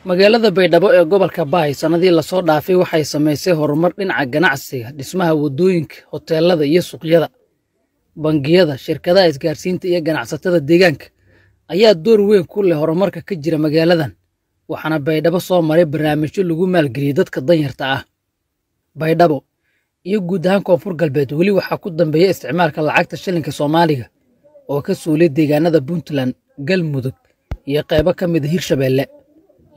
magaalada Baydhabo ee gobolka Baay sanadii la soo dhaafay waxay sameysay horumar dhinaca ganacsiga, dhismaha wadooyinka, hoteelada iyo suuqyada. Bangiyada, shirkadaha isgaarsiinta iyo ganacsatada deegaanka ayaa door weyn ku leh horumarka ka jira magaaladan. Waxaana Baydhabo soo maray barnaamijyo lagu maalgeliyay dadka danyarta ah. Baydhabo iyo guud ahaan Koonfur Galbeed weli waxaa ku dambeeya isticmaalka lacagta shilinka Soomaaliga oo ka suulay deegaanada Puntland, Galmudug iyo qaybo ka mid ah Hirshabeelle.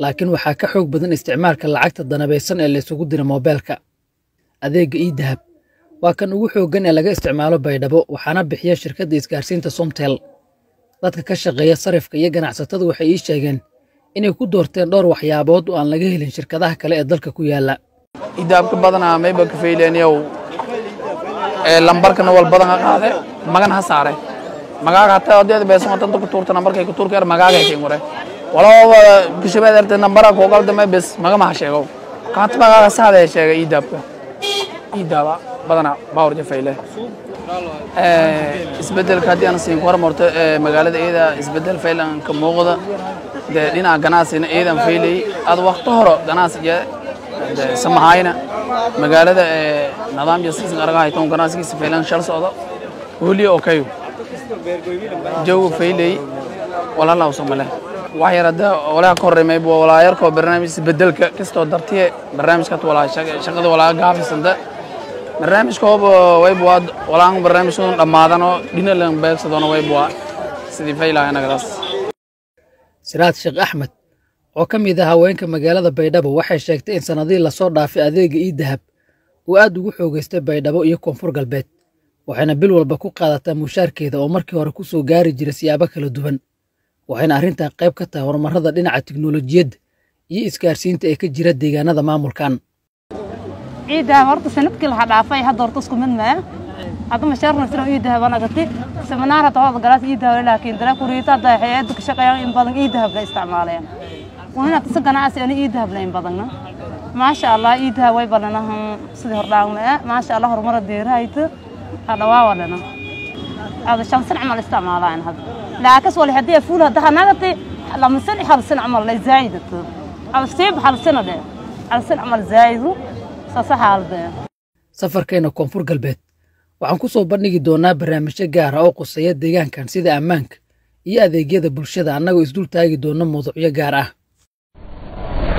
laakiin waxaa ka xoog badan isticmaalka lacagta danabeysan ee la isugu diro moobilka. Adeega e-dahab waa kan ugu xooggan ee laga isticmaalo Baydhabo waxaana bixiya shirkadda isgaarsiinta Somtel. Dadka ka shaqeeya sarifka iyo ganacsatada waxay ii sheegeen inay ku doorteen dhowr waxyaabood oo aan laga helin shirkadaha kale ee dalka ku yaala. e-dahabka badanaa mayba ka fayleeniyow lambarkana wal badan qaade magan ha saare magaaga hataa haddii beesan wadanta ku tuurta nambarkay ku tuurka magaaga ay keen waray walaal bishabeed artay nambara ko qaldamay bes magama sheego kaat magaaga saade sheega e-dahaba badanaa baawr jafayle isbeddelka haddii aan siin war marto magaalada eeda isbeddel faylan ka muuqda dhinaca ganacsiga eedan faylay ad waqti hore ganacsiga samahayna magaalada nidaam jasiis aragay toon ganacsiga faylan shal socdo wali okay joog faylay wala la Soomaaliya waxyarada wala korreemay wala yarko barnaamij isbeddelka kasto dartiye barnaamijka wala shaqada wala gaafisanta barnaamijkoob way buad wala barnaamijkooda dhamaadano dhinacan beegsadona way buad sidii faylaayna gadaas Siraad Sheekh Axmed oo ka mid ah haweenka magaalada Baydhabo waxay sheegtay in sanadii la soo dhaafay adeega e-dahab uu aad ugu xoogaystay Baydhabo iyo Koonfur Galbeed waxayna bil walba ku qaadataa mushaarkeeda oo markii hore ku soo gaari jiray siyaabo kala duwan waxayna arrintan qayb ka tahay horumarada dhinaca tiknoolajiyadda iyo isgaarsiinta ee ka jira deegaanada maamulkan. e-dahab horta sanadkii la dhaafay hadda horta isku mid ma hadda mashaarna sida e-dahab ana gatay seminaar hadda wada galaas e-dahab laakiin dara kuriita hadda hay'adda ka shaqeeyaan in badan e-dahab la isticmaalayaan wana taa ganacsi aan e-dahab la in badanna ma sha Allah e-dahab way balanahan sidii hordhaan ma sha Allah horumar deerayta هذا واولنا هذا شخص عمل استعمال عن هذا لكن ولا هديه فول هذا نغتي لما سنه حال سنه عمل لا زايد على سيب حال سنه ده على سنه عمل زايد صح حال ده safarkeena Koonfur Galbeed waxaan ku soo bandhigi doonaa barnaamijyo gaar ah oo quseeya deegaankan sida ammaanka iyo adeegyada bulshada annagoo isdul taagi doona mowduucyo gaar ah.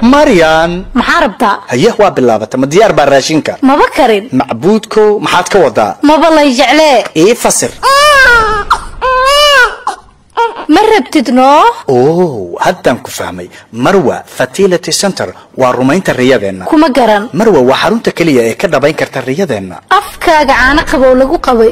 Marian maxarabta haye waa bilaabata ma diyaar baa raashinka ma bakarin macbuudko maxaad ka wadaa ma balay jeclee ee fasir ma rabtid noo haddaan ku fahmay Marwa Fertility Center waa rumaynta riyadeena kuma garan Marwa waa xarunta kaliya ee ka dhabayn karta riyadeena afkaaga caana qabow lagu qabay